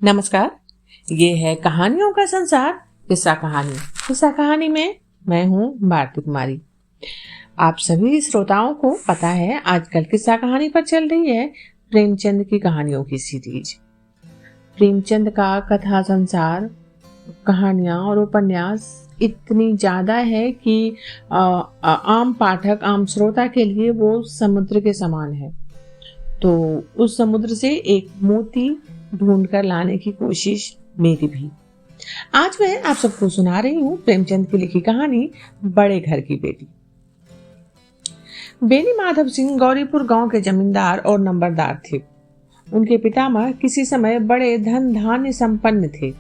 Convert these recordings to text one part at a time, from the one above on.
नमस्कार। ये है कहानियों का संसार किस्सा कहानी। किस्सा कहानी में मैं हूँ भारती कुमारी। आप सभी श्रोताओं को पता है आजकल किस्सा कहानी पर चल रही है प्रेमचंद की कहानियों की सीरीज। प्रेमचंद का कथा संसार, कहानियां और उपन्यास इतनी ज्यादा है कि आम पाठक, आम श्रोता के लिए वो समुद्र के समान है। तो उस समुद्र से एक मोती ढूंढ कर लाने की कोशिश मेरी भी। आज मैं आप सबको सुना रही हूँ प्रेमचंद की लिखी कहानी बड़े घर की बेटी। बेनी माधव सिंह गौरीपुर गांव के जमींदार और नंबरदार थे। उनके पितामह किसी समय बड़े धन धान्य संपन्न थे।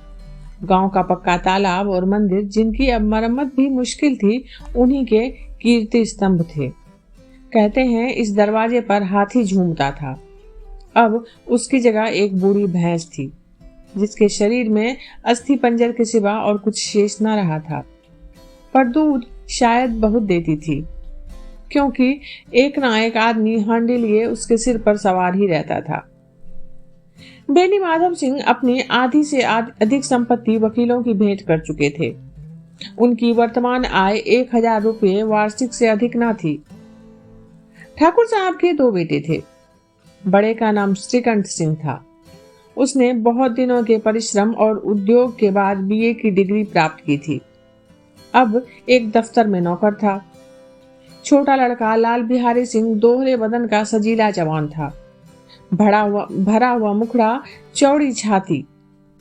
गांव का पक्का तालाब और मंदिर, जिनकी अब मरम्मत भी मुश्किल थी, उन्हीं के कीर्ति स्तंभ थे। कहते हैं इस दरवाजे पर हाथी झूमता था। अब उसकी जगह एक बूढ़ी भैंस थी, जिसके शरीर में अस्थि पंजर के सिवा और कुछ शेष न रहा था, पर दूध शायद बहुत देती थी, क्योंकि एक ना एक आदमी हांडी लिए उसके सिर पर सवार ही रहता था। बेनी माधव सिंह अपनी आधी से अधिक संपत्ति वकीलों की भेंट कर चुके थे। उनकी वर्तमान आय 1000 रुपये वार्षिक से अधिक न थी। ठाकुर साहब के 2 बेटे थे। बड़े का नाम श्रीकंठ सिंह था। उसने बहुत दिनों के परिश्रम और उद्योग के बाद बीए की डिग्री प्राप्त की थी। अब एक दफ्तर में नौकर था। छोटा लड़का लाल बिहारी सिंह दोहरे बदन का सजीला जवान था। भरा हुआ मुखड़ा, चौड़ी छाती,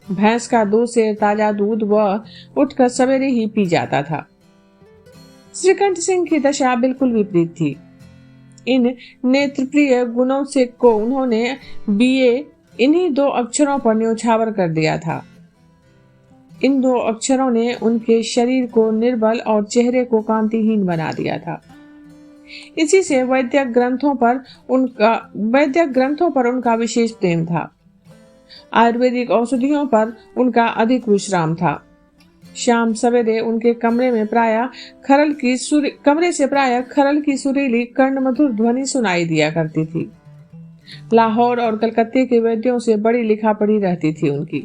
भैंस का 2 सेर ताजा दूध वह उठकर सवेरे ही पी जाता था। श्रीकंठ सिंह की दशा बिल्कुल विपरीत थी। इन नेत्रप्रिय गुणों से को उन्होंने बीए इन्हीं 2 अक्षरों पर न्योछावर कर दिया था। इन 2 अक्षरों ने उनके शरीर को निर्बल और चेहरे को कांतिहीन बना दिया था। इसी से वैद्यक ग्रंथों पर उनका विशेष प्रेम था। आयुर्वेदिक औषधियों पर उनका अधिक विश्राम था। शाम सवेरे उनके कमरे से प्रायः खरल की सुरीली कर्णमधुर ध्वनि सुनाई दिया करती थी। लाहौर और कलकत्ते के वैद्यों से बड़ी लिखा पढ़ी रहती थी उनकी।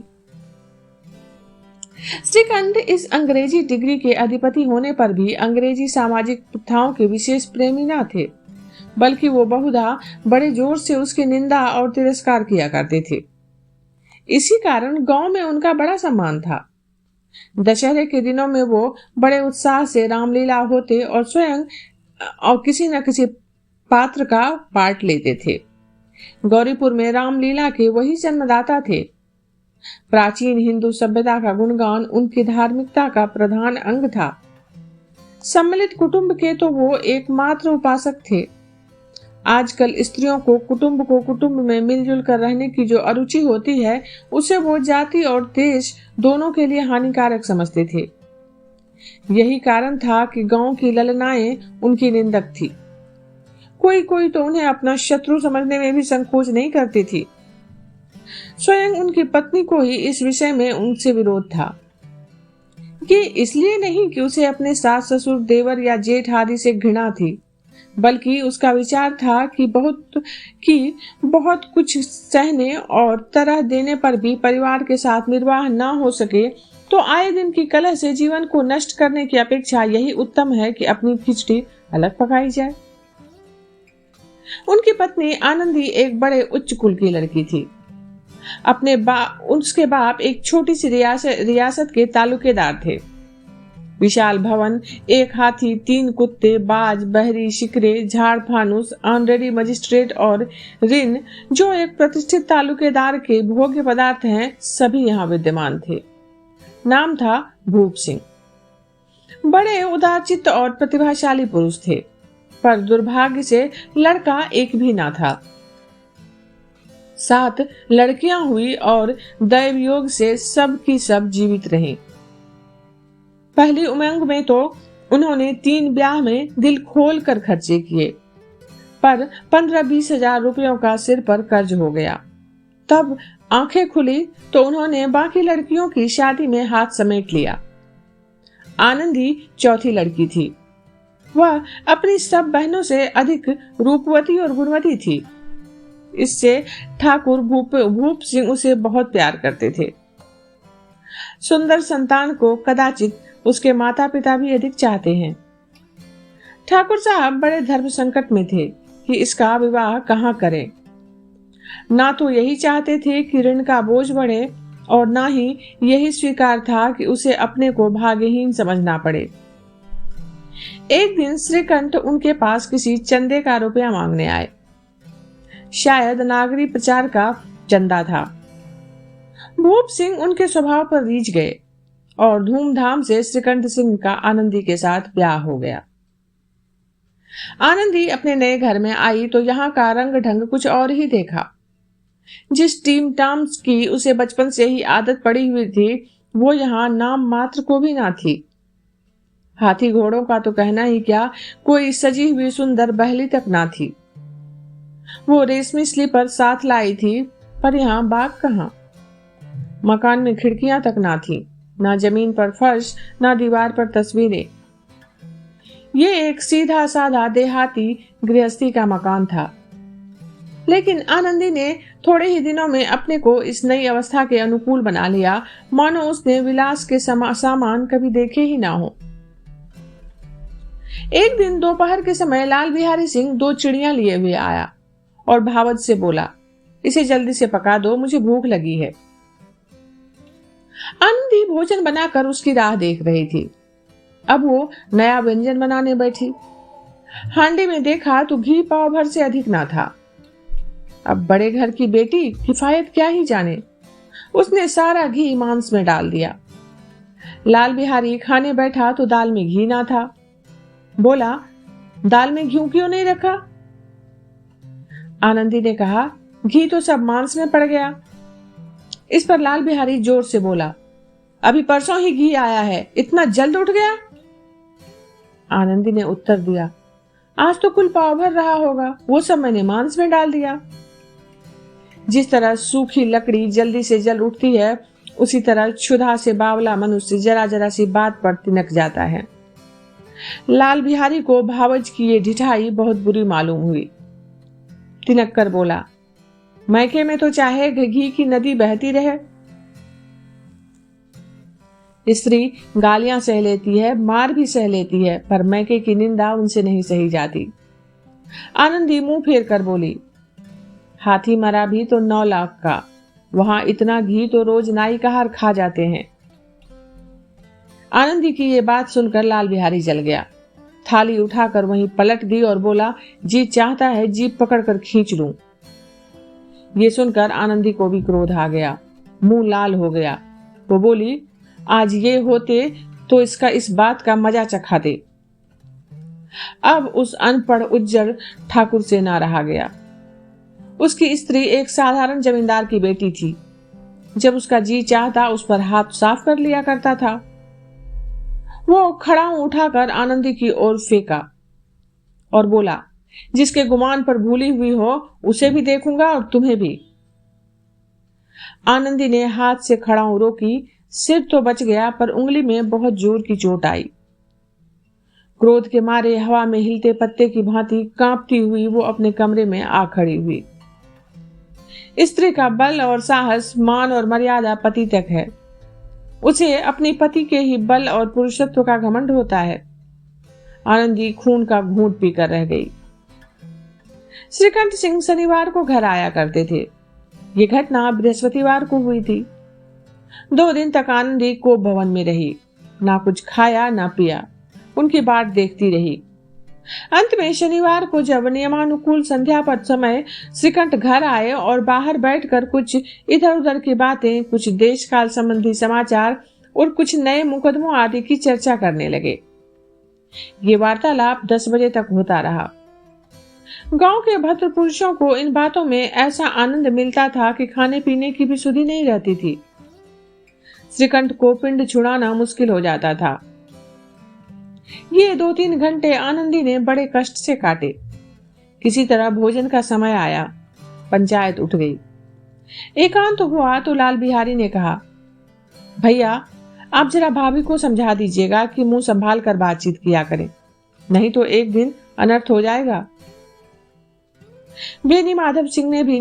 श्रीकंठ इस अंग्रेजी डिग्री के अधिपति होने पर भी अंग्रेजी सामाजिक प्रथाओं के विशेष प्रेमी न थे, बल्कि वो बहुधा बड़े जोर से उसकी निंदा और तिरस्कार किया करते थे। इसी कारण गांव में उनका बड़ा सम्मान था। दशहरे के दिनों में वो बड़े उत्साह से रामलीला होते और स्वयं और किसी न किसी पात्र का पाठ लेते थे। गौरीपुर में रामलीला के वही जन्मदाता थे। प्राचीन हिंदू सभ्यता का गुणगान उनकी धार्मिकता का प्रधान अंग था। सम्मिलित कुटुंब के तो वो एकमात्र उपासक थे। आजकल स्त्रियों को कुटुंब में मिलजुल कर रहने की जो अरुचि होती है, उसे वो जाति और देश दोनों के लिए हानिकारक समझते थे। यही कारण था कि गांव की ललनाएं उनकी निंदक थी। कोई तो उन्हें अपना शत्रु समझने में भी संकोच नहीं करती थी। स्वयं उनकी पत्नी को ही इस विषय में उनसे विरोध था। ये इसलिए नहीं कि उसे अपने सास ससुर, देवर या जेठ आदि से घृणा थी, बल्कि उसका विचार था कि बहुत कुछ सहने और तरह देने पर भी परिवार के साथ निर्वाह न हो सके, तो आए दिन की कलह से जीवन को नष्ट करने की अपेक्षा यही उत्तम है कि अपनी खिचड़ी अलग पकाई जाए। उनकी पत्नी आनंदी एक बड़े उच्च कुल की लड़की थी। उसके बाप एक छोटी सी रियासत के तालुकेदार थे। विशाल भवन, 1 हाथी, 3 कुत्ते, बाज, बहरी, शिकरे, झाड़ फानुस, ऑनरेडी मजिस्ट्रेट और ऋण, जो एक प्रतिष्ठित तालुकेदार के भोग्य पदार्थ हैं, सभी यहाँ विद्यमान थे। नाम था भूप सिंह। बड़े उदारचित्त और प्रतिभाशाली पुरुष थे, पर दुर्भाग्य से लड़का एक भी ना था। 7 लड़कियां हुई और दैव योग से सब की सब जीवित रहीं। पहली उमंग में तो उन्होंने 3 ब्याह में दिल खोल कर खर्चे किए, पर 15-20 हजार रुपयों का सिर पर कर्ज हो गया। तब आंखें खुली तो उन्होंने बाकी लड़कियों की शादी में हाथ समेट लिया। आनंदी चौथी लड़की थी। वह अपनी सब बहनों से अधिक रूपवती और गुणवती थी। इससे ठाकुर भूप सिंह उसे बहुत प्यार करते थे। सुंदर संतान को कदाचित उसके माता पिता भी अधिक चाहते हैं। ठाकुर साहब बड़े धर्म संकट में थे कि इसका विवाह कहाँ करें। ना तो यही चाहते थे कि ऋण का बोझ बढ़े और ना ही यही स्वीकार था कि उसे अपने को भाग्यहीन समझना पड़े। एक दिन श्रीकंठ उनके पास किसी चंदे का रुपया मांगने आए। शायद नागरी प्रचार का चंदा था। भूप सिंह उनके स्वभाव पर रीझ गए और धूमधाम से श्रीकंठ सिंह का आनंदी के साथ ब्याह हो गया। आनंदी अपने नए घर में आई तो यहाँ का रंग ढंग कुछ और ही देखा। जिस टीम टाम्स की उसे बचपन से ही आदत पड़ी हुई थी वो यहाँ नाम मात्र को भी ना थी। हाथी घोड़ों का तो कहना ही क्या, कोई सजी हुई सुंदर बहली तक ना थी। वो रेशमी स्लीपर साथ लाई थी, पर यहाँ बाग कहाँ। मकान में खिड़कियां तक ना थी, ना जमीन पर फर्श, ना दीवार पर तस्वीरें। ये एक सीधा साधा देहाती गृहस्थी का मकान था। लेकिन आनंदी ने थोड़े ही दिनों में अपने को इस नई अवस्था के अनुकूल बना लिया, मानो उसने विलास के सामान कभी देखे ही ना हो। एक दिन दोपहर के समय लाल बिहारी सिंह 2 चिड़ियां लिए हुए आया और भावत से बोला, इसे जल्दी से पका दो, मुझे भूख लगी है। आनंदी भोजन बनाकर उसकी राह देख रही थी। अब वो नया व्यंजन बनाने बैठी। हांडी में देखा तो घी पाव भर से अधिक ना था। अब बड़े घर की बेटी किफायत क्या ही जाने, उसने सारा घी मांस में डाल दिया। लाल बिहारी खाने बैठा तो दाल में घी ना था। बोला, दाल में घी क्यों नहीं रखा? आनंदी ने कहा, घी तो सब मांस में पड़ गया। इस पर लाल बिहारी जोर से बोला, अभी परसों ही घी आया है, इतना जल्द उठ गया? आनंदी ने उत्तर दिया, आज तो कुल पाव भर रहा होगा, वो सब मैंने मांस में डाल दिया। जिस तरह सूखी लकड़ी जल्दी से जल उठती है, उसी तरह क्षुधा से बावला मनुष्य जरा जरा सी बात पर तिनक जाता है। लाल बिहारी को भावज की ये ढिठाई बहुत बुरी मालूम हुई। तिनक कर बोला, मैके में तो चाहे घी की नदी बहती रहे। स्त्री गालियां सह लेती है, मार भी सह लेती है, पर मैके की निंदा उनसे नहीं सही जाती। आनंदी मुंह फेर कर बोली, हाथी मरा भी तो 9 लाख का, वहां इतना घी तो रोज नाई का हार खा जाते हैं। आनंदी की ये बात सुनकर लाल बिहारी जल गया। थाली उठाकर वहीं पलट दी और बोला, जी चाहता है जीप पकड़कर खींच लूं। ये सुनकर आनंदी को भी क्रोध आ गया, मुंह लाल हो गया। वो बोली, आज ये होते तो इसका इस बात का मजा चखाते। अब उस अनपढ़ उज्जड़ ठाकुर से ना रहा गया। उसकी स्त्री एक साधारण जमींदार की बेटी थी। जब उसका जी चाहता उस पर हाथ साफ कर लिया करता था। वो खड़ाऊ उठाकर आनंदी की ओर फेंका और बोला, जिसके गुमान पर भूली हुई हो उसे भी देखूंगा और तुम्हें भी। आनंदी ने हाथ से खड़ाऊ रोकी। सिर तो बच गया, पर उंगली में बहुत जोर की चोट आई। क्रोध के मारे हवा में हिलते पत्ते की भांति कांपती हुई वो अपने कमरे में आ खड़ी हुई। स्त्री का बल और साहस, मान और मर्यादा पति तक है। उसे अपनी पति के ही बल और पुरुषत्व का घमंड होता है। आनंदी खून का घूंट पीकर रह गई। श्रीकंठ सिंह शनिवार को घर आया करते थे। ये घटना बृहस्पतिवार को हुई थी। 2 दिन तक आनंदी को भवन में रही, ना कुछ खाया ना पिया, उनकी बाट देखती रही। अंत में शनिवार को जब नियमानुकूल संध्या पर समय श्रीकंठ घर आए और बाहर बैठकर कुछ इधर उधर की बातें, कुछ देश काल संबंधी समाचार और कुछ नए मुकदमों आदि की चर्चा करने लगे। ये वार्तालाप 10 बजे तक होता रहा। गांव के भद्र पुरुषों को इन बातों में ऐसा आनंद मिलता था कि खाने पीने की भी सुधि नहीं रहती थी। श्रीकंठ को पिंड छुड़ाना मुश्किल हो जाता था। ये 2-3 घंटे आनंदी ने बड़े कष्ट से काटे। किसी तरह भोजन का समय आया, पंचायत उठ गई। एकांत हुआ तो लाल बिहारी ने कहा, भैया आप जरा भाभी को समझा दीजिएगा कि मुंह संभाल कर बातचीत किया करें, नहीं तो एक दिन अनर्थ हो जाएगा। बेनी माधव सिंह ने भी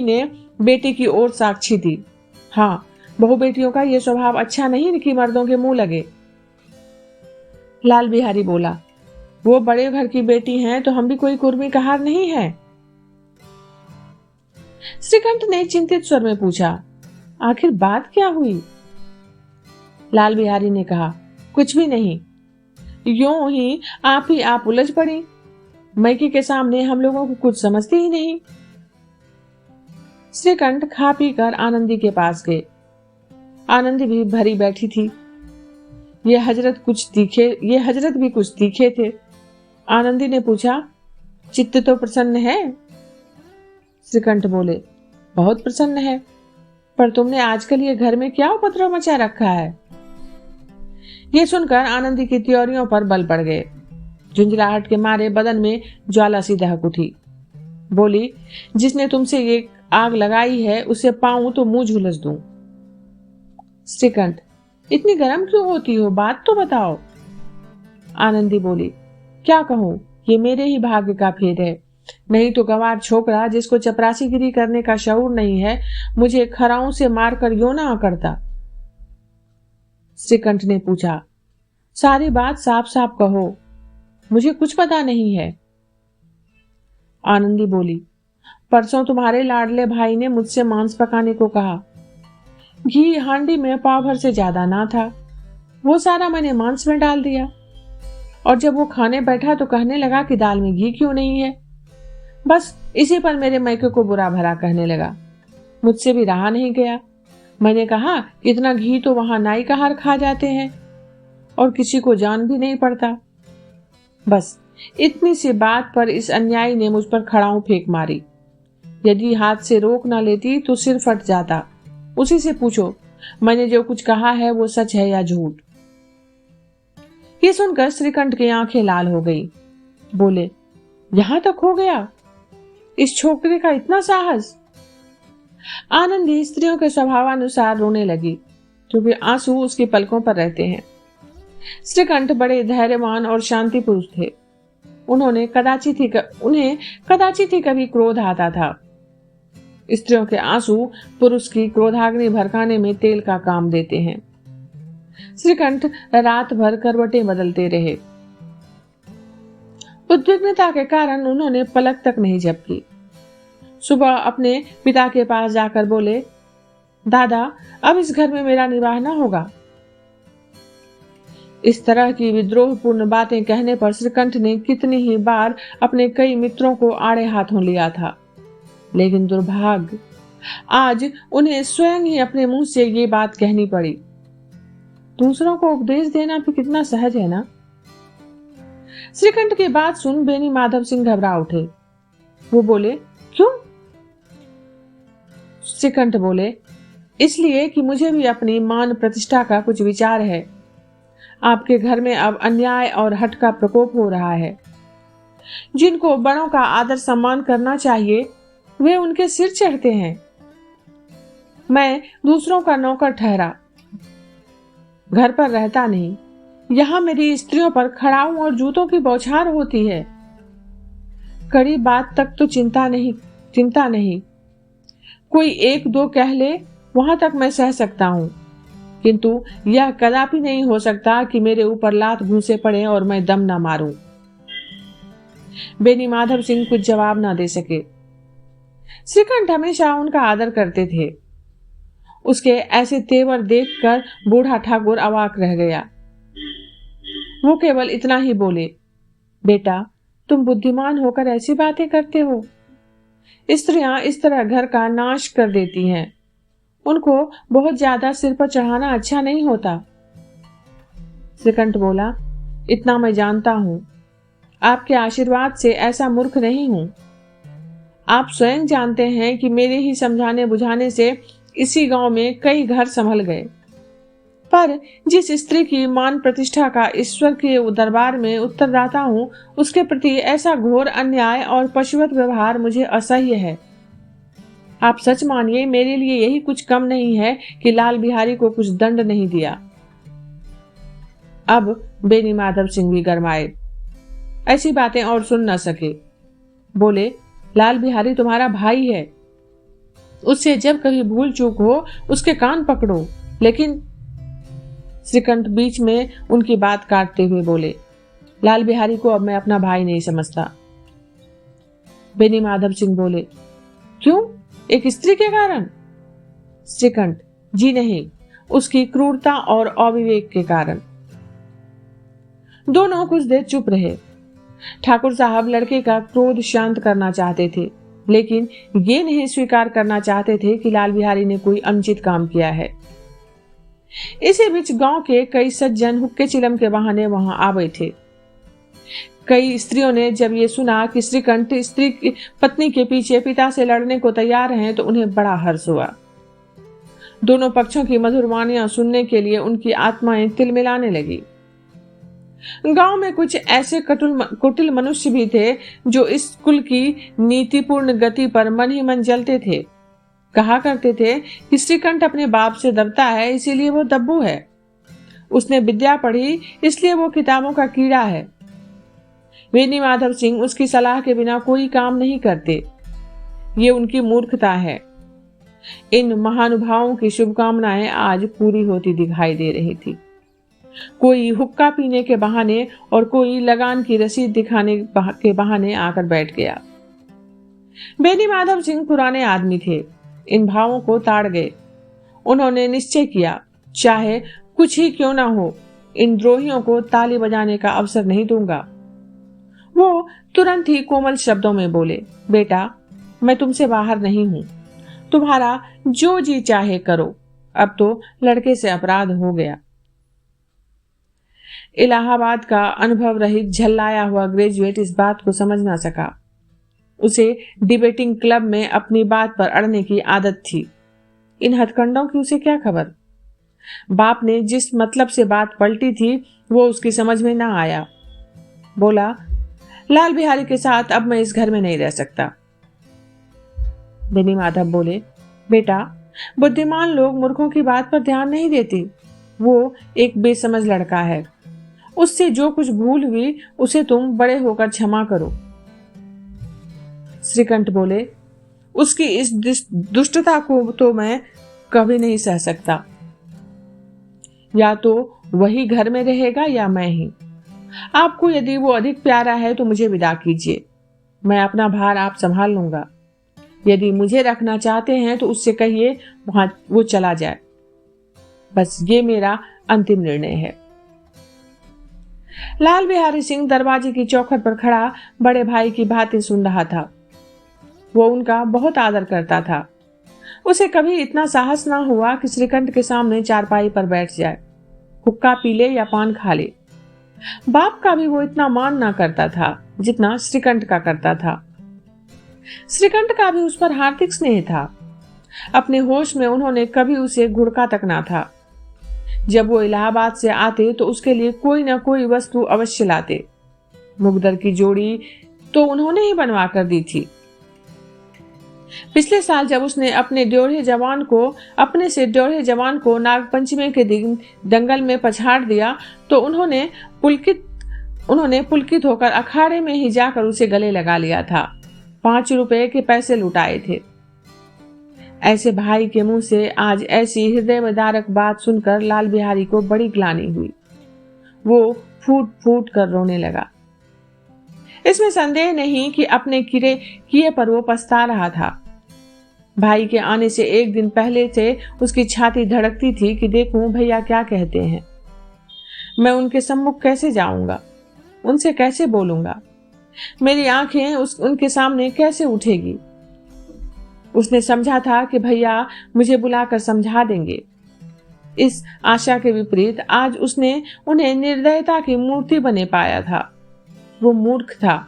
ने बेटे की ओर साक्षी दी। हाँ, बहु बेटियों का यह स्वभाव अच्छा नहीं कि मर्दों के मुंह लगे। लाल बिहारी बोला, वो बड़े घर की बेटी हैं तो हम भी कोई कुर्मी कहार नहीं है। श्रीकंठ ने चिंतित स्वर में पूछा, आखिर बात क्या हुई? लाल बिहारी ने कहा, कुछ भी नहीं, यूं ही आप उलझ पड़ी। मैके के सामने हम लोगों को कुछ समझती ही नहीं। श्रीकंठ खा पी कर आनंदी के पास गए। आनंदी भी भरी बैठी थी। ये हजरत भी कुछ तीखे थे। आनंदी ने पूछा, चित्त तो प्रसन्न है? श्रीकंठ बोले, बहुत प्रसन्न है, पर तुमने आजकल ये घर में क्या उपद्रव मचा रखा है? ये सुनकर आनंदी की त्योरियों पर बल पड़ गए। झुंझलाहट के मारे बदन में ज्वाला सी दहक उठी। बोली, जिसने तुमसे ये आग लगाई है उसे पाऊं तो मुंह झुलस दूं। श्रीकंठ, इतनी गर्म क्यों होती हो, बात तो बताओ। आनंदी बोली, क्या कहूं, ये मेरे ही भाग्य का फेर है। नहीं तो गंवार छोकरा जिसको चपरासीगिरी करने का शऊर नहीं है मुझे खराओं से मारकर यूं ना करता। श्रीकंठ ने पूछा, सारी बात साफ साफ कहो, मुझे कुछ पता नहीं है। आनंदी बोली, परसों तुम्हारे लाडले भाई ने मुझसे मांस पकाने को कहा। घी हांडी में पाव भर से ज्यादा ना था, वो सारा मैंने मांस में डाल दिया। और जब वो खाने बैठा तो कहने लगा कि दाल में घी क्यों नहीं है। बस इसी पर मेरे मैके को बुरा भला कहने लगा। मुझसे भी रहा नहीं गया। मैंने कहा, इतना घी तो वहां नाई कहार खा जाते हैं और किसी को जान भी नहीं पड़ता। बस इतनी सी बात पर इस अन्यायी ने मुझ पर खड़ाऊं फेंक मारी। यदि हाथ से रोक ना लेती तो सिर फट जाता। उसी से पूछो, मैंने जो कुछ कहा है वो सच है या झूठ। ये सुनकर श्रीकंठ की आंखें लाल हो गई। बोले, यहां तक हो गया, इस छोकरे का इतना साहस। आनंदी स्त्रियों के स्वभावानुसार रोने लगी, क्योंकि आंसू उसकी पलकों पर रहते हैं। श्रीकंठ बड़े धैर्यवान और शांति पुरुष थे। उन्हें कदाचित ही कभी क्रोध आता था। स्त्रियों के आंसू पुरुष की क्रोधाग्नि भड़काने में तेल का काम देते हैं। श्रीकंठ रात भर करवटें बदलते रहे। उद्विग्नता के कारण उन्होंने पलक तक नहीं झपकी। सुबह अपने पिता के पास जाकर बोले, दादा, अब इस घर में मेरा निर्वाह न होगा। इस तरह की विद्रोहपूर्ण बातें कहने पर श्रीकंठ ने कितनी ही बार अपने कई मित्रों को आड़े हाथों लिया था, लेकिन दुर्भाग्य आज उन्हें स्वयं ही अपने मुंह से ये बात कहनी पड़ी। दूसरों को उपदेश देना भी कितना सहज है ना। श्रीकंठ की बात सुन बेनी माधव सिंह घबरा उठे। वो बोले, क्यों? श्रीकंठ बोले, इसलिए कि मुझे भी अपनी मान प्रतिष्ठा का कुछ विचार है। आपके घर में अब अन्याय और हठ का प्रकोप हो रहा है। जिनको बड़ों का आदर सम्मान करना चाहिए वे उनके सिर चढ़ते हैं। मैं दूसरों का नौकर ठहरा, घर पर रहता नहीं। यहाँ मेरी स्त्रियों पर खड़ाऊ और जूतों की बौछार होती है। कड़ी बात तक तो चिंता नहीं, कोई एक दो कह ले वहां तक मैं सह सकता हूँ, किंतु यह कदापि नहीं हो सकता कि मेरे ऊपर लात घूंसे पड़े और मैं दम न मारूं। बेनी माधव सिंह कुछ जवाब न दे सके। श्रीकंठ हमेशा उनका आदर करते थे। उसके ऐसे तेवर देखकर बूढ़ा ठाकुर अवाक रह गया। वो केवल इतना ही बोले, बेटा, तुम बुद्धिमान होकर ऐसी बातें करते हो। स्त्रियां इस तरह घर का नाश कर देती हैं। उनको बहुत ज्यादा सिर पर चढ़ाना अच्छा नहीं होता। श्रीकंठ बोला, इतना मैं जानता हूं, आपके आशीर्वाद से ऐसा मूर्ख नहीं हूं। आप स्वयं जानते हैं कि मेरे ही समझाने बुझाने से इसी गांव में कई घर संभल गए। पर जिस स्त्री की मान प्रतिष्ठा का ईश्वर के दरबार में उत्तरदाता हूं, उसके प्रति ऐसा घोर अन्याय और पशुवत व्यवहार मुझे असह्य है। आप सच मानिए, मेरे लिए यही कुछ कम नहीं है कि लाल बिहारी को कुछ दंड नहीं दिया। अब बेनी माधव सिंह भी गरमाए, ऐसी बातें और सुन न सके। बोले, लाल बिहारी तुम्हारा भाई है, उससे जब कभी भूल चूक हो उसके कान पकड़ो। लेकिन श्रीकंठ बीच में उनकी बात काटते हुए बोले, लाल बिहारी को अब मैं अपना भाई नहीं समझता। बेनी माधव सिंह बोले, क्यों, एक स्त्री के कारण? श्रीकंठ, जी नहीं, उसकी क्रूरता और अविवेक के कारण। दोनों कुछ देर चुप रहे। ठाकुर साहब लड़के का क्रोध शांत करना चाहते थे, लेकिन ये नहीं स्वीकार करना चाहते थे कि लाल बिहारी ने कोई अनुचित काम किया है। इसी बीच गांव के कई सज्जन हुक्के चिलम के बहाने वहां आ गए थे। कई स्त्रियों ने जब ये सुना कि श्रीकंठ स्त्री की पत्नी के पीछे पिता से लड़ने को तैयार हैं, तो उन्हें बड़ा हर्ष हुआ। दोनों पक्षों की मधुर वाणियां सुनने के लिए उनकी आत्माएं तिलमिलाने लगी। गांव में कुछ ऐसे कुटिल मनुष्य भी थे जो इस कुल की नीतिपूर्ण गति पर मन ही मन जलते थे। कहा करते थे कि श्रीकंठ अपने बाप से दबता है, इसीलिए वो दब्बू है। उसने विद्या पढ़ी, इसलिए वो किताबों का कीड़ा है। बेनी माधव सिंह उसकी सलाह के बिना कोई काम नहीं करते। ये उनकी मूर्खता है। इन महानुभावों की शुभकामनाएं आज पूरी होती दिखाई दे रही थी। कोई हुक्का पीने के बहाने और कोई लगान की रसीद दिखाने के बहाने आकर बैठ गया। बेनी माधव सिंह पुराने आदमी थे, इन भावों को ताड़ गए। उन्होंने निश्चय किया, चाहे कुछ ही क्यों ना हो, इन द्रोहियों को ताली बजाने का अवसर नहीं दूंगा। वो तुरंत ही कोमल शब्दों में बोले, बेटा, मैं तुमसे बाहर नहीं हूं, तुम्हारा जो जी चाहे करो, अब तो लड़के से अपराध हो गया। इलाहाबाद का अनुभव रहित झल्लाया हुआ ग्रेजुएट इस बात को समझ ना सका। उसे डिबेटिंग क्लब में अपनी बात पर अड़ने की आदत थी। इन हथकंडों की उसे क्या खबर। बाप ने जिस मतलब से बात पलटी थी वो उसकी समझ में ना आया। बोला, लाल बिहारी के साथ अब मैं इस घर में नहीं रह सकता। बेनी माधव बोले, बेटा, बुद्धिमान लोग मूर्खों की बात पर ध्यान नहीं देते। वो एक बेसमझ लड़का है, उससे जो कुछ भूल हुई उसे तुम बड़े होकर क्षमा करो। श्रीकंठ बोले, उसकी इस दुष्टता को तो मैं कभी नहीं सह सकता। या तो वही घर में रहेगा या मैं ही। आपको यदि वो अधिक प्यारा है तो मुझे विदा कीजिए, मैं अपना भार आप संभाल लूंगा। यदि मुझे रखना चाहते हैं तो उससे कहिए वहां वो चला जाए। बस ये मेरा अंतिम निर्णय है। लाल बिहारी सिंह दरवाजे की चौखट पर खड़ा बड़े भाई की बातें सुन रहा था। वो उनका बहुत आदर करता था। उसे कभी इतना साहस ना हुआ कि श्रीकंठ के सामने चारपाई पर बैठ जाए, हुक्का पी ले या पान खा ले। बाप का भी वो इतना मान ना करता था जितना श्रीकंठ का करता था। श्रीकंठ का भी उस पर हार्दिक स्नेह था। अपने होश में उन्होंने कभी उसे घुड़का तक ना था। जब वो इलाहाबाद से आते तो उसके लिए कोई ना कोई वस्तु अवश्य लाते। मुगदर की जोड़ी तो उन्होंने ही बनवा कर दी थी। पिछले साल जब उसने अपने अपने से ड्योढ़े जवान को नागपंचमी के दिन दंगल में पछाड़ दिया तो उन्होंने पुलकित होकर अखाड़े में ही जाकर उसे गले लगा लिया था। 5 रुपए के पैसे लुटाए थे। ऐसे भाई के मुंह से आज ऐसी हृदय विदारक बात सुनकर लाल बिहारी को बड़ी ग्लानि हुई। वो फूट फूट कर रोने लगा। इसमें संदेह नहीं कि अपने किए पर वो पछता रहा था। भाई के आने से एक दिन पहले से उसकी छाती धड़कती थी कि देखूं भैया क्या कहते हैं। मैं उनके सम्मुख कैसे जाऊंगा, उनसे कैसे बोलूंगा, मेरी आंखें उनके सामने कैसे उठेगी। उसने समझा था कि भैया मुझे बुलाकर समझा देंगे। इस आशा के विपरीत आज उसने उन्हें निर्दयता की मूर्ति बने पाया था। वो मूर्ख था,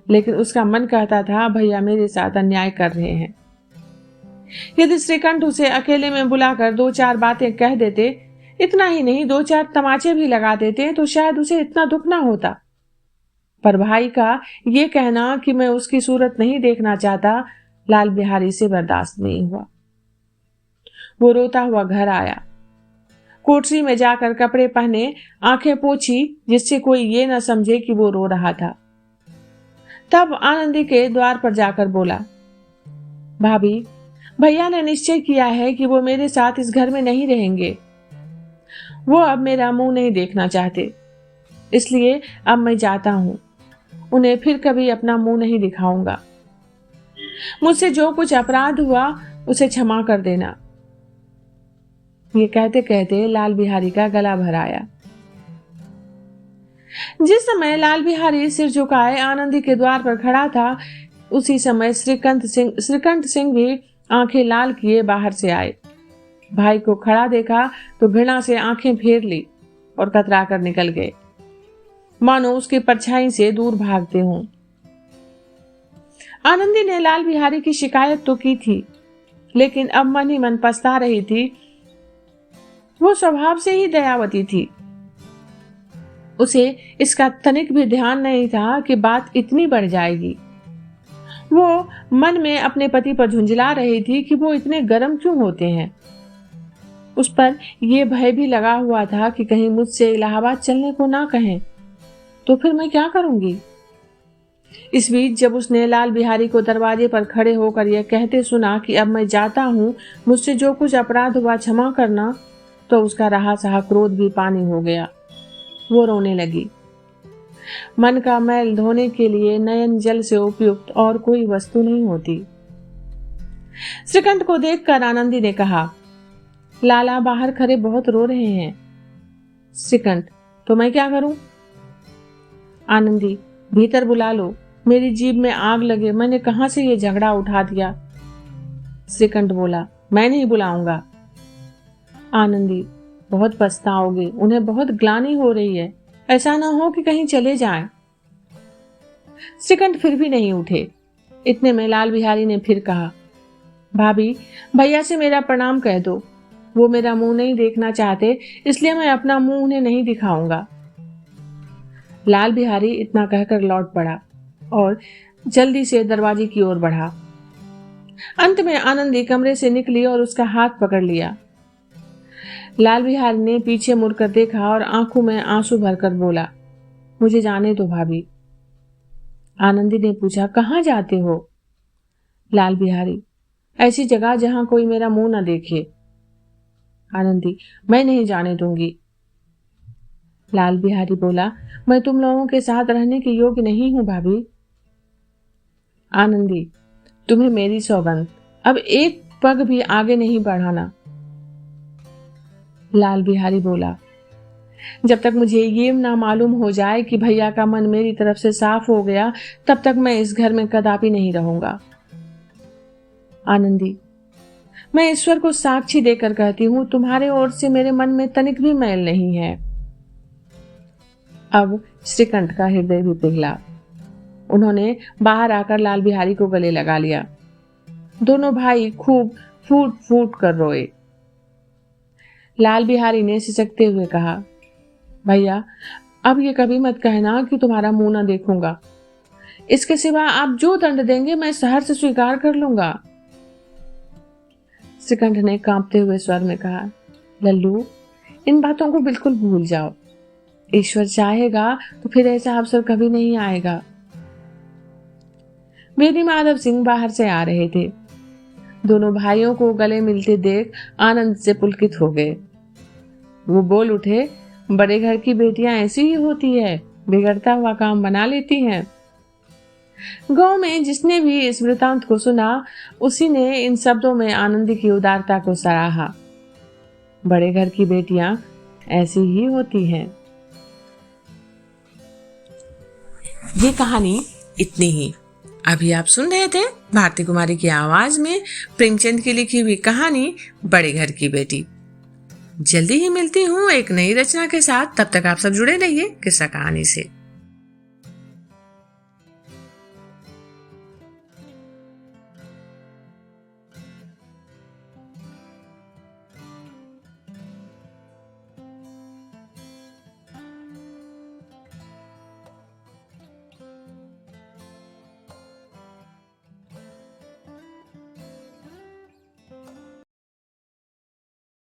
लेकिन उसका मन कहता था भैया मेरे साथ अन्याय कर रहे हैं। यदि श्रीकंठ उसे अकेले में बुलाकर 2-4 बातें कह देते, इतना ही नहीं 2-4 तमाचे भी लगा देते, तो शायद उसे इतना दुख ना होता। पर भाई का ये कहना कि मैं उसकी सूरत नहीं देखना चाहता, लाल बिहारी से बर्दाश्त नहीं हुआ। वो रोता हुआ घर आया। कोठरी में जाकर कपड़े पहने, आंखें पोंछी जिससे कोई ये न समझे कि वो रो रहा था। तब आनंदी के द्वार पर जाकर बोला, भाभी, भैया ने निश्चय किया है कि वो मेरे साथ इस घर में नहीं रहेंगे। वो अब मेरा मुंह नहीं देखना चाहते, इसलिए अब मैं जाता हूं। उन्हें फिर कभी अपना मुंह नहीं दिखाऊंगा। मुझसे जो कुछ अपराध हुआ उसे क्षमा कर देना। ये कहते कहते लाल बिहारी का गला भर आया। जिस समय लाल बिहारी सिर झुकाए आनंदी के द्वार पर खड़ा था, उसी समय श्रीकंठ सिंह भी आंखें लाल किए बाहर से आए। भाई को खड़ा देखा तो घृणा से आंखें फेर ली और कतरा कर निकल गए, मानो उसकी परछाई से दूर भागते हों। आनंदी ने लाल बिहारी की शिकायत तो की थी, लेकिन अब मन ही मन पछता रही थी। वो स्वभाव से ही दयावती थी। उसे इसका तनिक भी ध्यान नहीं था कि बात इतनी बढ़ जाएगी। वो मन में अपने पति पर झुंझला रही थी कि वो इतने गर्म क्यों होते हैं। उस पर यह भय भी लगा हुआ था कि कहीं मुझसे इलाहाबाद चलने को ना कहें तो फिर मैं क्या करूंगी। इस बीच जब उसने लाल बिहारी को दरवाजे पर खड़े होकर यह कहते सुना कि अब मैं जाता हूं, मुझसे जो कुछ अपराध हुआ क्षमा करना, तो उसका रहा सहा क्रोध भी पानी हो गया। वो रोने लगी। मन का मैल धोने के लिए नयन जल से उपयुक्त और कोई वस्तु नहीं होती। श्रीकंठ को देखकर आनंदी ने कहा, लाला बाहर खड़े बहुत रो रहे हैं। श्रीकंठ, तो मैं क्या करूं? आनंदी, भीतर बुला लो, मेरी जीभ में आग लगे, मैंने कहां से ये झगड़ा उठा दिया। श्रीकंठ बोला, मैं नहीं बुलाऊंगा। आनंदी, बहुत पछताओगे, उन्हें बहुत ग्लानि हो रही है, ऐसा ना हो कि कहीं चले जाएं। श्रीकंठ फिर भी नहीं उठे। इतने में लाल बिहारी ने फिर कहा, भाभी, भैया से मेरा प्रणाम कह दो। वो मेरा मुंह नहीं देखना चाहते, इसलिए मैं अपना मुंह उन्हें नहीं दिखाऊंगा। लाल बिहारी इतना कहकर लौट पड़ा और जल्दी से दरवाजे की ओर बढ़ा। अंत में आनंदी कमरे से निकली और उसका हाथ पकड़ लिया। लाल बिहारी ने पीछे मुड़कर देखा और आंखों में आंसू भरकर बोला, मुझे जाने दो भाभी। आनंदी ने पूछा, कहाँ जाते हो? लाल बिहारी, ऐसी जगह जहां कोई मेरा मुंह न देखे। आनंदी, मैं नहीं जाने दूंगी। लाल बिहारी बोला, मैं तुम लोगों के साथ रहने के योग्य नहीं हूं भाभी। आनंदी, तुम्हें मेरी सौगंध, अब एक पग भी आगे नहीं बढ़ाना। लाल बिहारी बोला, जब तक मुझे ये ना मालूम हो जाए कि भैया का मन मेरी तरफ से साफ हो गया, तब तक मैं इस घर में कदापि नहीं रहूंगा। आनंदी, मैं ईश्वर को साक्षी देकर कहती हूं, तुम्हारे ओर से मेरे मन में तनिक भी मैल नहीं है। अब श्रीकंठ का हृदय भी पिघला। उन्होंने बाहर आकर लाल बिहारी को गले लगा लिया। दोनों भाई खूब फूट फूट कर रोए। लाल बिहारी ने सिसकते हुए कहा, भैया, अब ये कभी मत कहना कि तुम्हारा मुंह ना देखूंगा। इसके सिवा आप जो दंड देंगे मैं सहर्ष से स्वीकार कर लूंगा। श्रीकंठ ने कांपते हुए स्वर में कहा, लल्लू, इन बातों को बिल्कुल भूल जाओ। ईश्वर चाहेगा तो फिर ऐसा अवसर कभी नहीं आएगा। वेदी माधव सिंह बाहर से आ रहे थे। दोनों भाइयों को गले मिलते देख आनंद से पुलकित हो गए। वो बोल उठे, बड़े घर की बेटियां ऐसी ही होती है, बिगड़ता हुआ काम बना लेती हैं। गांव में जिसने भी इस वृतांत को सुना, उसी ने इन शब्दों में आनंदी की उदारता को सराहा। बड़े घर की बेटियां ऐसी ही होती हैं। ये कहानी इतनी ही। अभी आप सुन रहे थे भारती कुमारी की आवाज में प्रेमचंद की लिखी हुई कहानी बड़े घर की बेटी। जल्दी ही मिलती हूँ एक नई रचना के साथ। तब तक आप सब जुड़े रहिए किस्सा कहानी से।